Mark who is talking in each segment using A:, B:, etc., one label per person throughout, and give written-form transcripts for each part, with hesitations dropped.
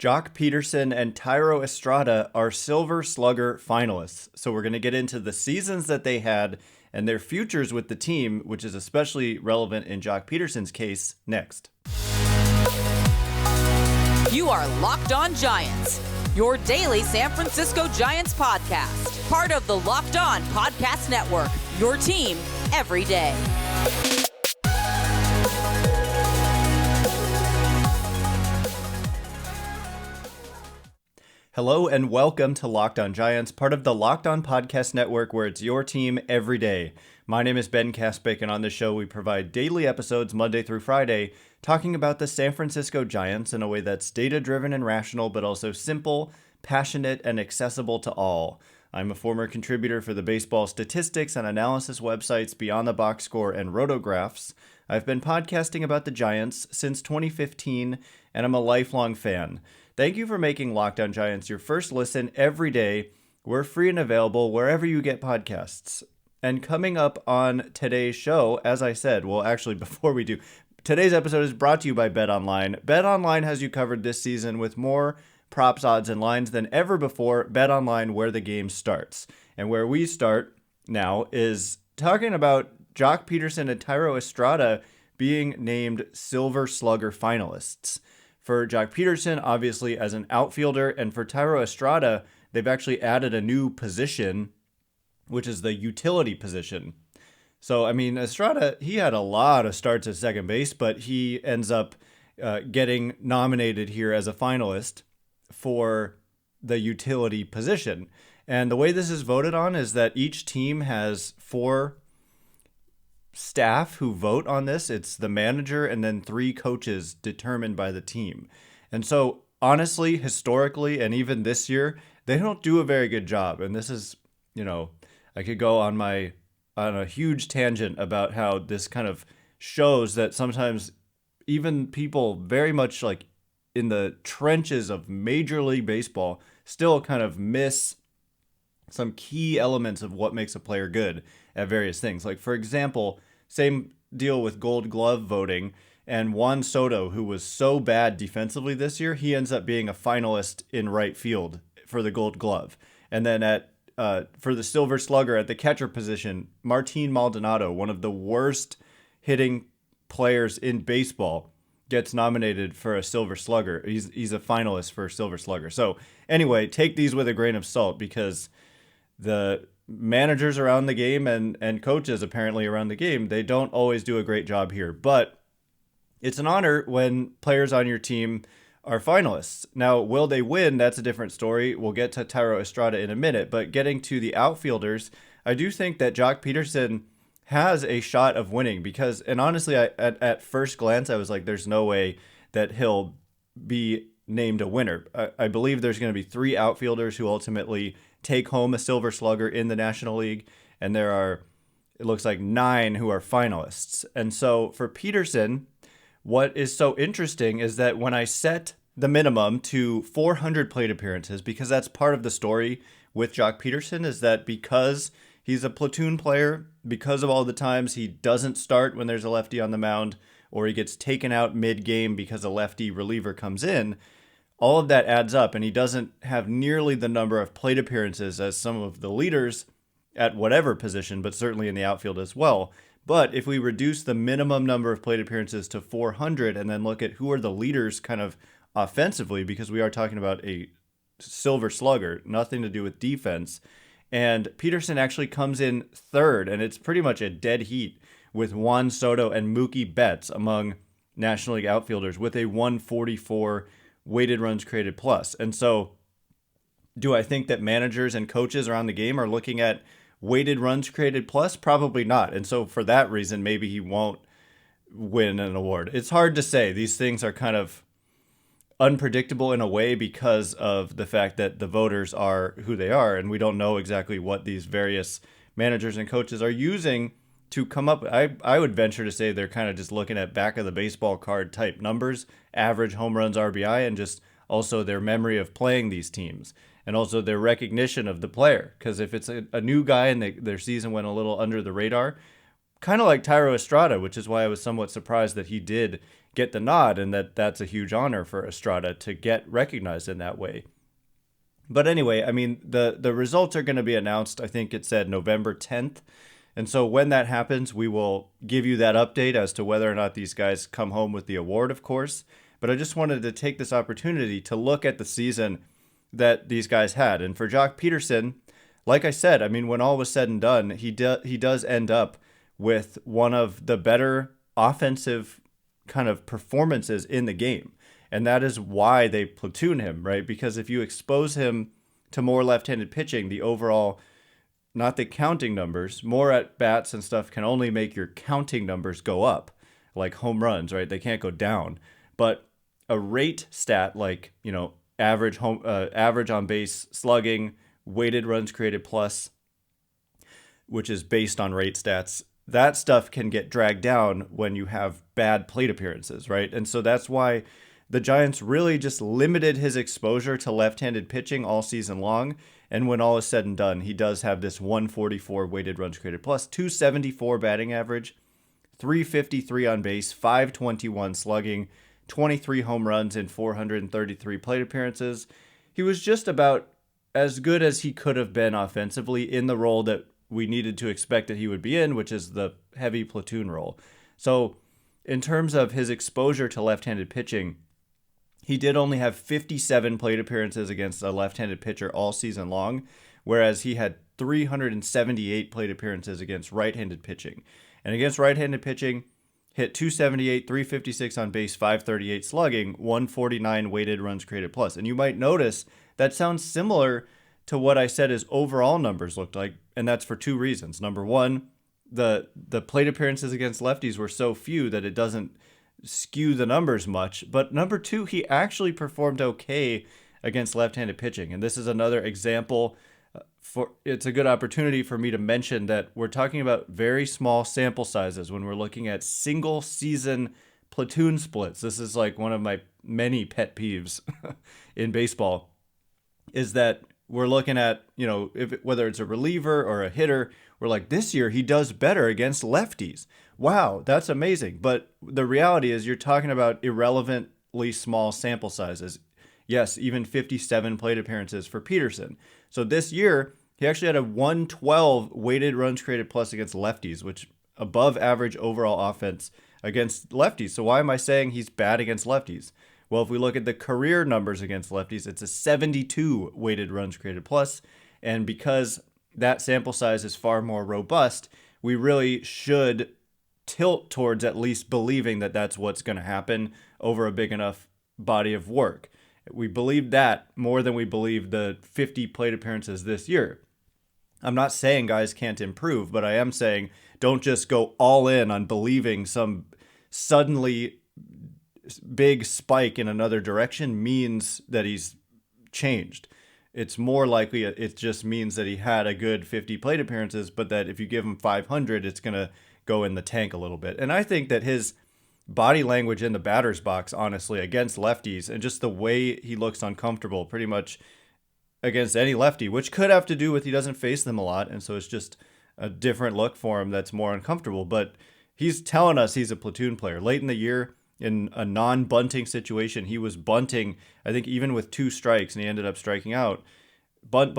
A: Joc Pederson and Thairo Estrada are Silver Slugger finalists. So we're going to get into the seasons that they had and their futures with the team, which is especially relevant in Joc Pederson's case, next.
B: You are Locked On Giants, your daily San Francisco Giants podcast. Part of the Locked On Podcast Network, your team every day.
A: Hello and welcome to Locked On Giants, part of the Locked On Podcast Network, where it's your team every day. My name is Ben Kaspick, and on this show we provide daily episodes Monday through Friday, talking about the San Francisco Giants in a way that's data-driven and rational, but also simple, passionate, and accessible to all. I'm a former contributor for the baseball statistics and analysis websites Beyond the Box Score and Rotographs. I've been podcasting about the Giants since 2015, and I'm a lifelong fan. Thank you for making Locked On Giants your first listen every day. We're free and available wherever you get podcasts. And coming up on today's show, as I said, well, actually, before we do, today's episode is brought to you by BetOnline. BetOnline has you covered this season with more props, odds, and lines than ever before. BetOnline, where the game starts. And where we start now is talking about Joc Pederson and Thairo Estrada being named Silver Slugger finalists. For Joc Pederson, obviously, as an outfielder, and for Thairo Estrada, they've actually added a new position, which is the utility position. So, I mean, Estrada, he had a lot of starts at second base, but he ends up getting nominated here as a finalist for the utility position. And the way this is voted on is that each team has 4 staff who vote on this. It's the manager and then 3 coaches determined by the team. And so honestly, historically, and even this year, they don't do a very good job. And this is, I could go on a huge tangent about how this kind of shows that sometimes even people very much like in the trenches of Major League Baseball still kind of miss some key elements of what makes a player good at various things. Like, for example, same deal with Gold Glove voting, and Juan Soto, who was so bad defensively this year, he ends up being a finalist in right field for the Gold Glove. And then for the Silver Slugger at the catcher position, Martin Maldonado, one of the worst hitting players in baseball, gets nominated for a Silver Slugger. He's a finalist for a Silver Slugger. So anyway, take these with a grain of salt, because the managers around the game and coaches apparently around the game, they don't always do a great job here. But it's an honor when players on your team are finalists. Now, will they win? That's a different story. We'll get to Thairo Estrada in a minute. But getting to the outfielders, I do think that Joc Pederson has a shot of winning, because, and honestly, at first glance, I was like, there's no way that he'll be named a winner. I believe there's going to be 3 outfielders who ultimately take home a Silver Slugger in the National League, and there are, it looks like, 9 who are finalists. And so for Pederson, what is so interesting is that when I set the minimum to 400 plate appearances, because that's part of the story with Joc Pederson, is that because he's a platoon player, because of all the times he doesn't start when there's a lefty on the mound, or he gets taken out mid-game because a lefty reliever comes in, all of that adds up, and he doesn't have nearly the number of plate appearances as some of the leaders at whatever position, but certainly in the outfield as well. But if we reduce the minimum number of plate appearances to 400 and then look at who are the leaders kind of offensively, because we are talking about a Silver Slugger, nothing to do with defense, and Pederson actually comes in 3rd, and it's pretty much a dead heat with Juan Soto and Mookie Betts among National League outfielders with a 144 weighted runs created plus. And so do I think that managers and coaches around the game are looking at weighted runs created plus? Probably not. And so for that reason, maybe he won't win an award. It's hard to say. These things are kind of unpredictable in a way because of the fact that the voters are who they are, and we don't know exactly what these various managers and coaches are using to come up. I would venture to say they're kind of just looking at back of the baseball card type numbers, average home runs, RBI, and just also their memory of playing these teams, and also their recognition of the player. Because if it's a new guy and their season went a little under the radar, kind of like Thairo Estrada, which is why I was somewhat surprised that he did get the nod, and that's a huge honor for Estrada to get recognized in that way. But anyway, I mean, the results are going to be announced, I think it said November 10th. And so when that happens, we will give you that update as to whether or not these guys come home with the award, of course. But I just wanted to take this opportunity to look at the season that these guys had. And for Joc Pederson, like I said, I mean, when all was said and done, he does end up with one of the better offensive kind of performances in the game. And that is why they platoon him, right? Because if you expose him to more left-handed pitching, the overall, not the counting numbers, more at bats and stuff can only make your counting numbers go up, like home runs, right? They can't go down. But a rate stat like, average on base slugging, weighted runs created plus, which is based on rate stats, that stuff can get dragged down when you have bad plate appearances, right? And so that's why the Giants really just limited his exposure to left-handed pitching all season long. And when all is said and done, he does have this 144 weighted runs created plus, 274 batting average, 353 on base, 521 slugging, 23 home runs in 433 plate appearances. He was just about as good as he could have been offensively in the role that we needed to expect that he would be in, which is the heavy platoon role. So in terms of his exposure to left-handed pitching, he did only have 57 plate appearances against a left-handed pitcher all season long, whereas he had 378 plate appearances against right-handed pitching. And against right-handed pitching, hit 278, 356 on base, 538 slugging, 149 weighted runs created plus. And you might notice that sounds similar to what I said his overall numbers looked like, and that's for two reasons. Number one, the plate appearances against lefties were so few that it doesn't skew the numbers much. But number two, he actually performed okay against left-handed pitching. And this is another example it's a good opportunity for me to mention that we're talking about very small sample sizes when we're looking at single season platoon splits. This is like one of my many pet peeves in baseball, is that we're looking at, whether it's a reliever or a hitter, we're like, this year he does better against lefties. Wow, that's amazing. But the reality is you're talking about irrelevantly small sample sizes. Yes, even 57 plate appearances for Pederson. So this year, he actually had a 112 weighted runs created plus against lefties, which above average overall offense against lefties. So why am I saying he's bad against lefties? Well, if we look at the career numbers against lefties, it's a 72 weighted runs created plus. And because that sample size is far more robust, we really should tilt towards at least believing that that's what's going to happen over a big enough body of work. We believe that more than we believe the 50 plate appearances this year. I'm not saying guys can't improve, but I am saying don't just go all in on believing some suddenly big spike in another direction means that he's changed. It's more likely it just means that he had a good 50 plate appearances, but that if you give him 500, it's going to go in the tank a little bit. And I think that his body language in the batter's box, honestly, against lefties, and just the way he looks uncomfortable pretty much against any lefty, which could have to do with he doesn't face them a lot, and so it's just a different look for him that's more uncomfortable. But he's telling us he's a platoon player. Late in the year, in a non-bunting situation, he was bunting, I think even with 2 strikes, and he ended up striking out. Bunt,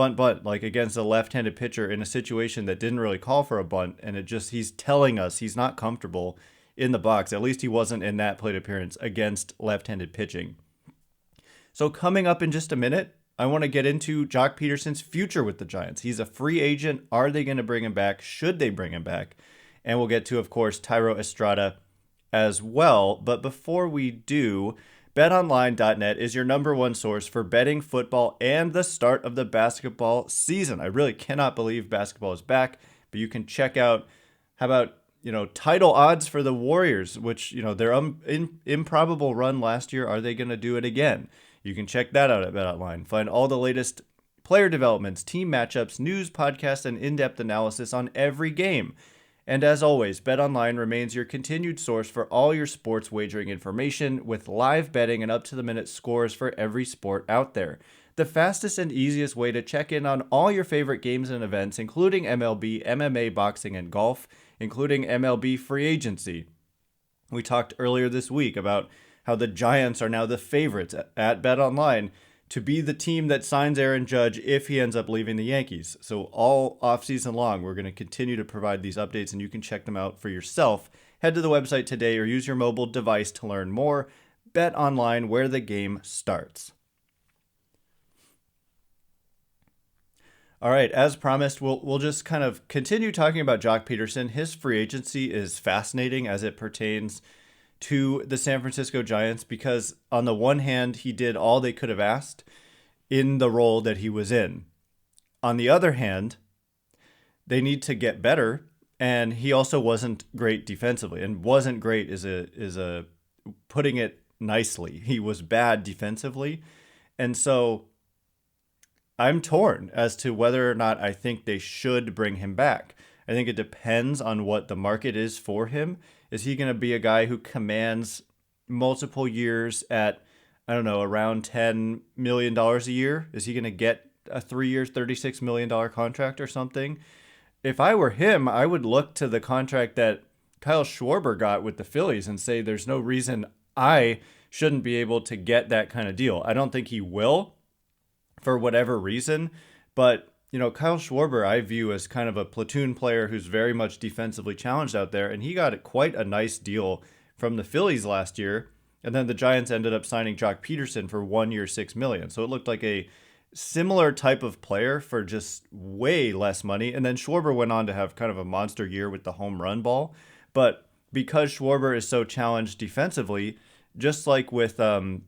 A: like against a left-handed pitcher in a situation that didn't really call for a bunt, and he's telling us he's not comfortable in the box. At least he wasn't in that plate appearance against left-handed pitching. So coming up in just a minute, I want to get into Joc Pederson's future with the Giants. He's a free agent. Are they going to bring him back? Should they bring him back? And we'll get to, of course, Thairo Estrada as well. But before we do, BetOnline.net is your number one source for betting football and the start of the basketball season. I really cannot believe basketball is back, but you can check out, how about, title odds for the Warriors, which, their improbable run last year. Are they going to do it again? You can check that out at BetOnline. Find all the latest player developments, team matchups, news, podcasts, and in-depth analysis on every game. And as always, BetOnline remains your continued source for all your sports wagering information with live betting and up-to-the-minute scores for every sport out there. The fastest and easiest way to check in on all your favorite games and events, including MLB, MMA, boxing, and golf, including MLB free agency. We talked earlier this week about how the Giants are now the favorites at BetOnline to be the team that signs Aaron Judge if he ends up leaving the Yankees. So all offseason long, we're going to continue to provide these updates, and you can check them out for yourself. Head to the website today or use your mobile device to learn more. BetOnline, where the game starts. All right, as promised, we'll just kind of continue talking about Joc Pederson. His free agency is fascinating as it pertains to the San Francisco Giants because on the one hand, he did all they could have asked in the role that he was in. On the other hand, they need to get better, and he also wasn't great defensively, and wasn't great is a putting it nicely. He was bad defensively, and so I'm torn as to whether or not I think they should bring him back. I think it depends on what the market is for him. Is he going to be a guy who commands multiple years at, I don't know, around $10 million a year? Is he going to get a 3-year, $36 million contract or something? If I were him, I would look to the contract that Kyle Schwarber got with the Phillies and say there's no reason I shouldn't be able to get that kind of deal. I don't think he will, for whatever reason, but Kyle Schwarber I view as kind of a platoon player who's very much defensively challenged out there, and he got quite a nice deal from the Phillies last year, and then the Giants ended up signing Joc Pederson for 1 year, $6 million. So it looked like a similar type of player for just way less money, and then Schwarber went on to have kind of a monster year with the home run ball, but because Schwarber is so challenged defensively, just like with Joc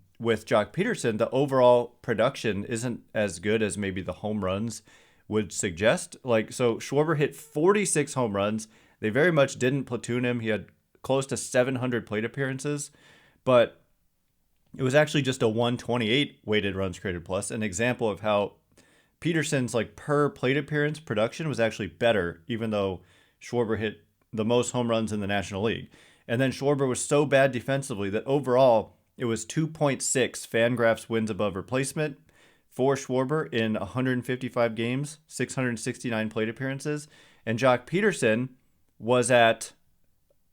A: Pederson, the overall production isn't as good as maybe the home runs would suggest. So Schwarber hit 46 home runs. They very much didn't platoon him. He had close to 700 plate appearances, but it was actually just a 128 weighted runs created plus, an example of how Pederson's per plate appearance production was actually better, even though Schwarber hit the most home runs in the National League. And then Schwarber was so bad defensively that overall it was 2.6 Fangraphs wins above replacement for Schwarber in 155 games, 669 plate appearances. And Joc Pederson was at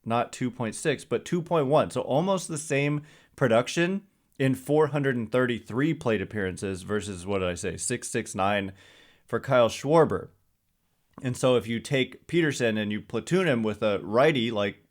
A: not 2.6, but 2.1. So almost the same production in 433 plate appearances versus, 669 for Kyle Schwarber. And so if you take Pederson and you platoon him with a righty like,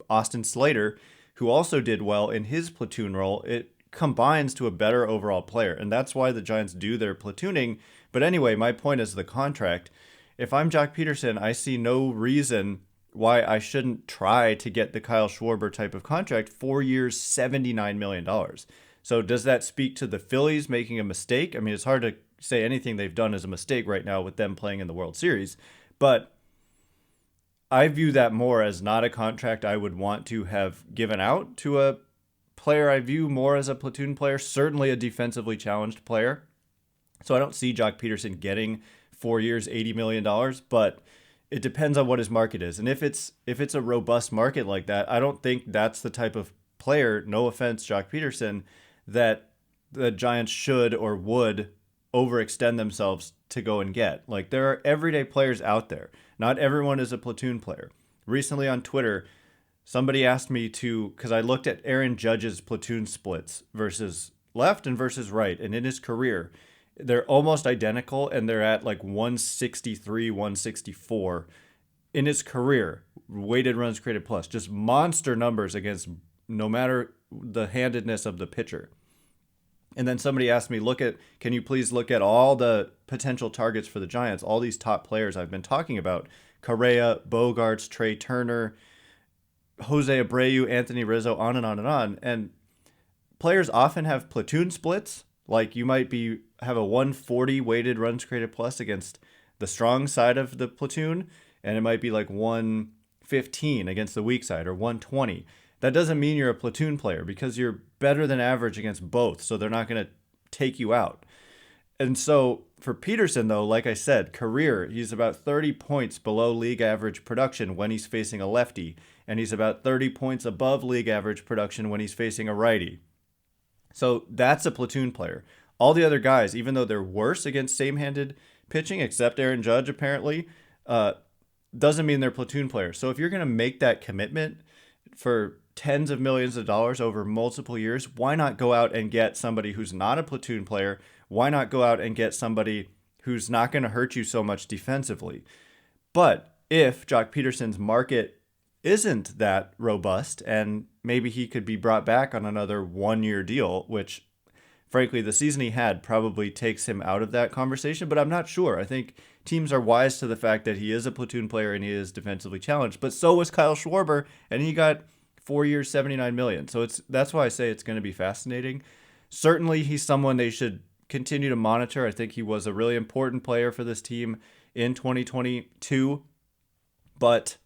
A: Austin Slater, who also did well in his platoon role, it combines to a better overall player. And that's why the Giants do their platooning. But anyway, my point is the contract. If I'm Joc Pederson, I see no reason why I shouldn't try to get the Kyle Schwarber type of contract, 4 years, $79 million. So does that speak to the Phillies making a mistake? I mean, it's hard to say anything they've done is a mistake right now with them playing in the World Series. But I view that more as not a contract I would want to have given out to a player I view more as a platoon player, certainly a defensively challenged player. So I don't see Joc Pederson getting 4 years, $80 million, but it depends on what his market is. And if it's a robust market like that, I don't think that's the type of player, no offense, Joc Pederson, that the Giants should or would overextend themselves to go and get. There are everyday players out there. Not everyone is a platoon player. Recently on Twitter, somebody asked me because I looked at Aaron Judge's platoon splits versus left and versus right. And in his career, they're almost identical, and they're at 163, 164 in his career, weighted runs created plus, just monster numbers against no matter the handedness of the pitcher. And then somebody asked me, can you please look at all the potential targets for the Giants, all these top players I've been talking about, Correa, Bogarts, Trey Turner, Jose Abreu, Anthony Rizzo, on and on and on. And players often have platoon splits. You might have a 140 weighted runs created plus against the strong side of the platoon, and it might be 115 against the weak side or 120. That doesn't mean you're a platoon player because you're better than average against both, so they're not going to take you out. And so for Pederson, though, like I said, career, he's about 30 points below league average production when he's facing a lefty, and he's about 30 points above league average production when he's facing a righty. So that's a platoon player. All the other guys, even though they're worse against same-handed pitching, except Aaron Judge apparently, doesn't mean they're platoon players. So if you're going to make that commitment for tens of millions of dollars over multiple years, why not go out and get somebody who's not a platoon player? Why not go out and get somebody who's not going to hurt you so much defensively? But if Joc Pederson's market isn't that robust, and maybe he could be brought back on another 1-year deal, which frankly, the season he had probably takes him out of that conversation, but I'm not sure. I think teams are wise to the fact that he is a platoon player and he is defensively challenged, but so was Kyle Schwarber, and he got 4 years, $79 million. So that's why I say it's going to be fascinating. Certainly, he's someone they should continue to monitor. I think he was a really important player for this team in 2022, but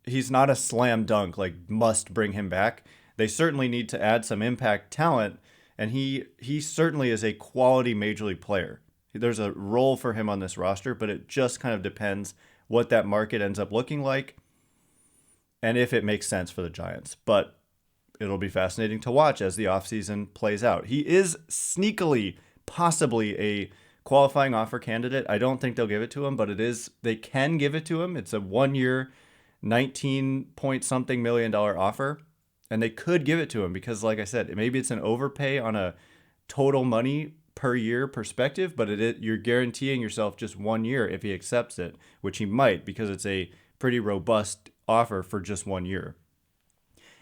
A: he's not a slam dunk, like must bring him back. They certainly need to add some impact talent, and he certainly is a quality major league player. There's a role for him on this roster, but it just kind of depends what that market ends up looking like and if it makes sense for the Giants. But it'll be fascinating to watch as the offseason plays out. He is sneakily, possibly a qualifying offer candidate. I don't think they'll give it to him, but they can give it to him. It's a 1-year, 19-point-something million offer. And they could give it to him because, like I said, maybe it's an overpay on a total money per year perspective, but you're guaranteeing yourself just 1 year if he accepts it, which he might because it's a pretty robust offer for just 1 year.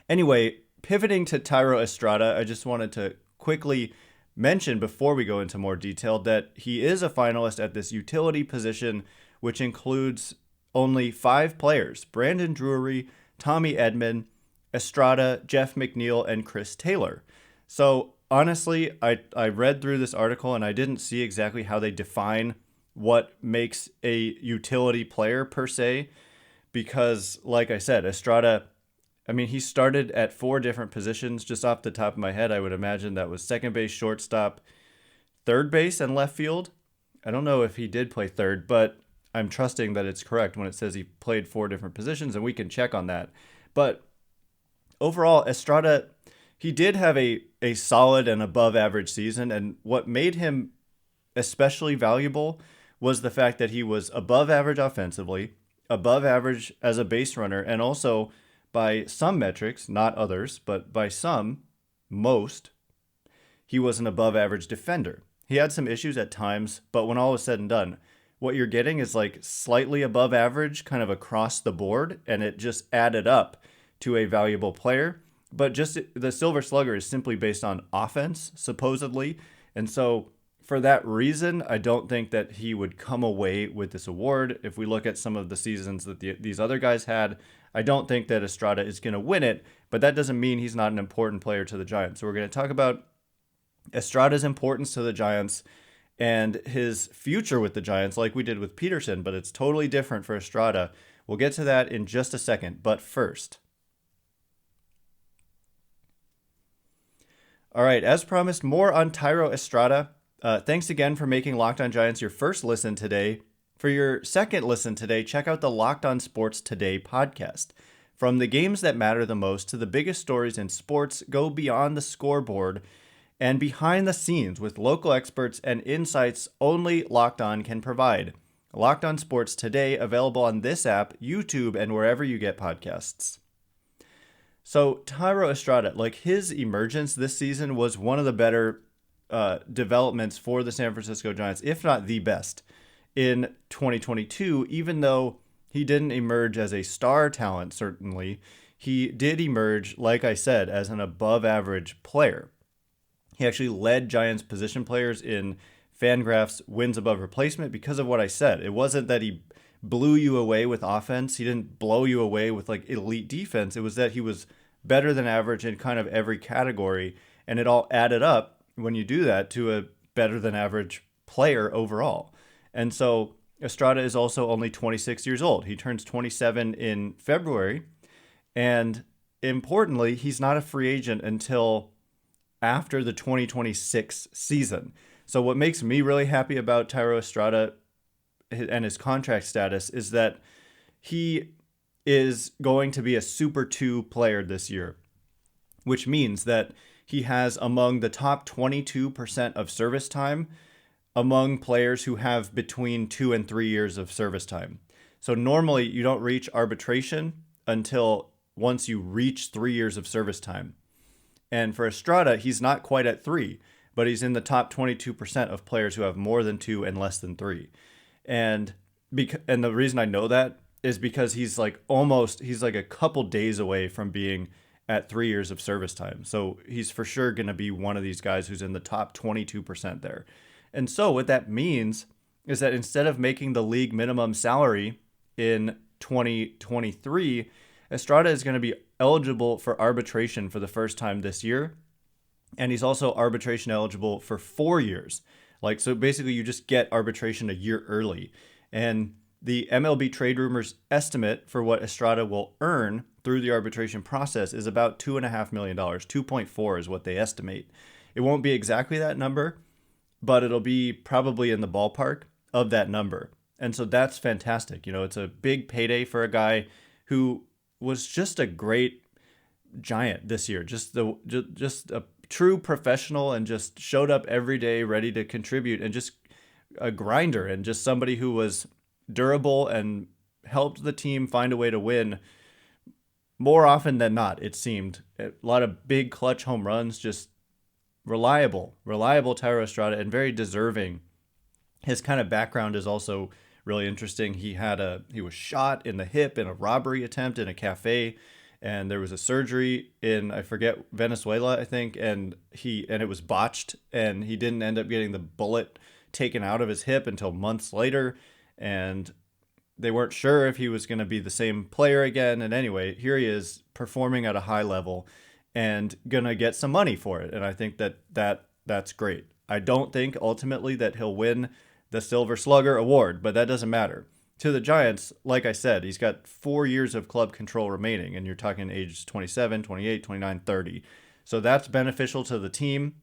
A: Anyway, pivoting to Thairo Estrada, I just wanted to quickly mention before we go into more detail that he is a finalist at this utility position, which includes only 5 players: Brandon Drury, Tommy Edman, Estrada, Jeff McNeil, and Chris Taylor. So honestly, I read through this article and I didn't see exactly how they define what makes a utility player per se, because like I said, Estrada, I mean, he started at 4 different positions. Just off the top of my head, I would imagine that was second base, shortstop, third base, and left field. I don't know if he did play third, but I'm trusting that it's correct when it says he played 4 different positions, and we can check on that. But overall, Estrada, he did have a solid and above average season, and what made him especially valuable was the fact that he was above average offensively, above average as a base runner, and also by some metrics, not others, but by most, he was an above average defender. He had some issues at times, but when all was said and done, what you're getting is like slightly above average kind of across the board, and it just added up to a valuable player. But just the Silver Slugger is simply based on offense, supposedly. And so for that reason, I don't think that he would come away with this award. If we look at some of the seasons that these other guys had, I don't think that Estrada is going to win it, but that doesn't mean he's not an important player to the Giants. So we're going to talk about Estrada's importance to the Giants and his future with the Giants like we did with Pederson, but it's totally different for Estrada. We'll get to that in just a second, but first. All right, as promised, more on Thairo Estrada. Thanks again for making Locked On Giants your first listen today. For your second listen today, check out the Locked On Sports Today podcast. From the games that matter the most to the biggest stories in sports, go beyond the scoreboard and behind the scenes with local experts and insights only Locked On can provide. Locked On Sports Today, available on this app, YouTube, and wherever you get podcasts. So Thairo Estrada, like his emergence this season was one of the better developments for the San Francisco Giants, if not the best, in 2022, even though he didn't emerge as a star talent, certainly. He did emerge, like I said, as an above-average player. He actually led Giants position players in Fangraphs wins above replacement because of what I said. It wasn't that he blew you away with offense. He didn't blow you away with like elite defense. It was that he was better than average in kind of every category, and it all added up when you do that to a better than average player overall. And so Estrada is also only 26 years old. He turns 27 in February, and importantly, he's not a free agent until after the 2026 season. So what makes me really happy about Thairo Estrada and his contract status is that he is going to be a Super 2 player this year, which means that he has among the top 22% of service time among players who have between 2 and 3 years of service time. So normally you don't reach arbitration until once you reach 3 years of service time. And for Estrada, he's not quite at 3, but he's in the top 22% of players who have more than 2 and less than 3. And the reason I know that is because he's like a couple days away from being at 3 years of service time. So he's for sure going to be one of these guys who's in the top 22% there. And so what that means is that instead of making the league minimum salary in 2023, Estrada is going to be eligible for arbitration for the first time this year. And he's also arbitration eligible for 4 years. So basically you just get arbitration a year early. And the MLB Trade Rumors estimate for what Estrada will earn through the arbitration process is about $2.5 million. 2.4 is what they estimate. It won't be exactly that number, but it'll be probably in the ballpark of that number. And so that's fantastic. It's a big payday for a guy who was just a great Giant this year. Just a true professional and just showed up every day ready to contribute and just a grinder and just somebody who was durable and helped the team find a way to win more often than not, it seemed. A lot of big clutch home runs, just reliable Thairo Estrada, and very deserving. His kind of background is also really interesting. He was shot in the hip in a robbery attempt in a cafe, and there was a surgery in, I forget, Venezuela, I think, and it was botched, and he didn't end up getting the bullet taken out of his hip until months later, and they weren't sure if he was going to be the same player again. And anyway, here he is performing at a high level and going to get some money for it. And I think that's great. I don't think ultimately that he'll win the Silver Slugger Award, but that doesn't matter. To the Giants, like I said, he's got 4 years of club control remaining, and you're talking ages 27, 28, 29, 30. So that's beneficial to the team.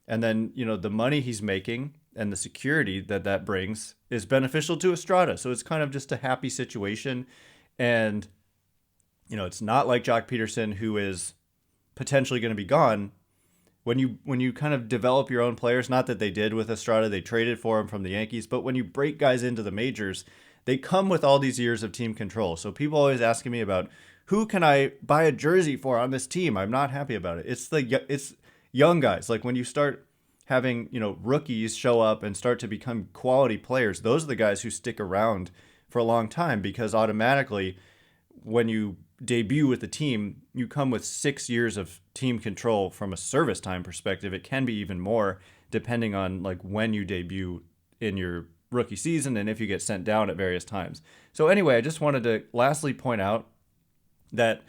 A: And then, the money he's making and the security that brings is beneficial to Estrada. So it's kind of just a happy situation. And, it's not like Joc Pederson, who is potentially going to be gone. When you kind of develop your own players, not that they did with Estrada, they traded for him from the Yankees, but when you break guys into the majors, they come with all these years of team control. So people always asking me about who can I buy a jersey for on this team? I'm not happy about it. It's young guys. Like when you start having, rookies show up and start to become quality players, those are the guys who stick around for a long time, because automatically when you debut with the team, you come with 6 years of team control from a service time perspective. It can be even more depending on when you debut in your rookie season and if you get sent down at various times. So anyway, I just wanted to lastly point out that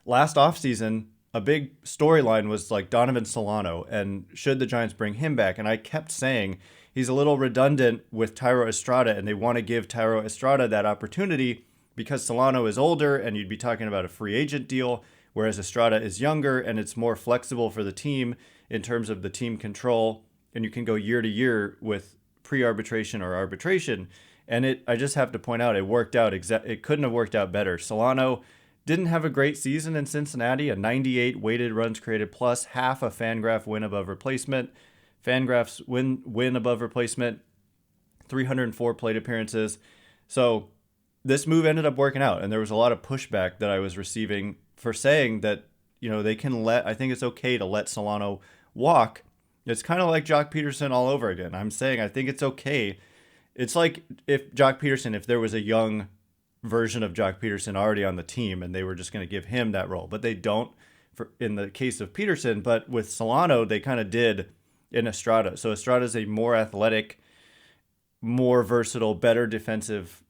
A: last offseason, a big storyline was Donovan Solano, and should the Giants bring him back? And I kept saying he's a little redundant with Thairo Estrada, and they want to give Thairo Estrada that opportunity because Solano is older and you'd be talking about a free agent deal, whereas Estrada is younger and it's more flexible for the team in terms of the team control, and you can go year to year with pre-arbitration or arbitration. And I just have to point out, it worked out. It couldn't have worked out better. Solano didn't have a great season in Cincinnati, a 98 weighted runs created plus, half a Fangraph win above replacement. Fangraph's win above replacement, 304 plate appearances. So this move ended up working out, and there was a lot of pushback that I was receiving for saying that, I think it's okay to let Solano walk. It's kind of like Joc Pederson all over again. I'm saying I think it's okay. It's like if there was a young version of Joc Pederson already on the team and they were just going to give him that role, but they don't in the case of Pederson. But with Solano, they kind of did in Estrada. So Estrada's a more athletic, more versatile, better defensive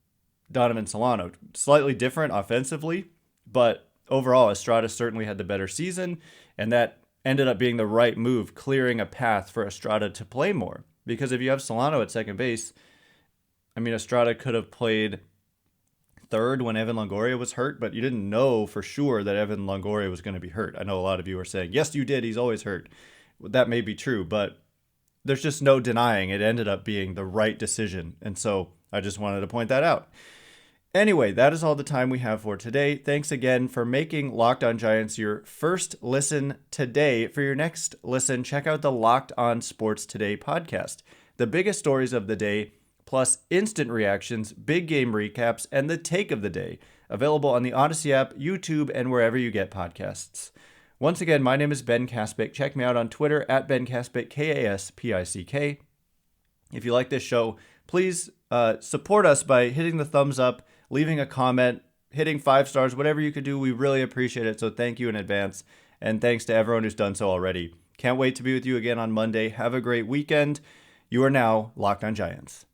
A: Donovan Solano. Slightly different offensively, but overall Estrada certainly had the better season, and that ended up being the right move, clearing a path for Estrada to play more. Because if you have Solano at second base, Estrada could have played third when Evan Longoria was hurt, but you didn't know for sure that Evan Longoria was going to be hurt. I know a lot of you are saying, yes, you did. He's always hurt. That may be true, but there's just no denying it ended up being the right decision. And so I just wanted to point that out. Anyway, that is all the time we have for today. Thanks again for making Locked On Giants your first listen today. For your next listen, check out the Locked On Sports Today podcast. The biggest stories of the day, plus instant reactions, big game recaps, and the take of the day. available on the Odyssey app, YouTube, and wherever you get podcasts. Once again, my name is Ben Kaspick. Check me out on Twitter at Ben Kaspick, Kaspick. If you like this show, please support us by hitting the thumbs up, leaving a comment, hitting 5 stars, whatever you could do. We really appreciate it. So thank you in advance. And thanks to everyone who's done so already. Can't wait to be with you again on Monday. Have a great weekend. You are now Locked On Giants.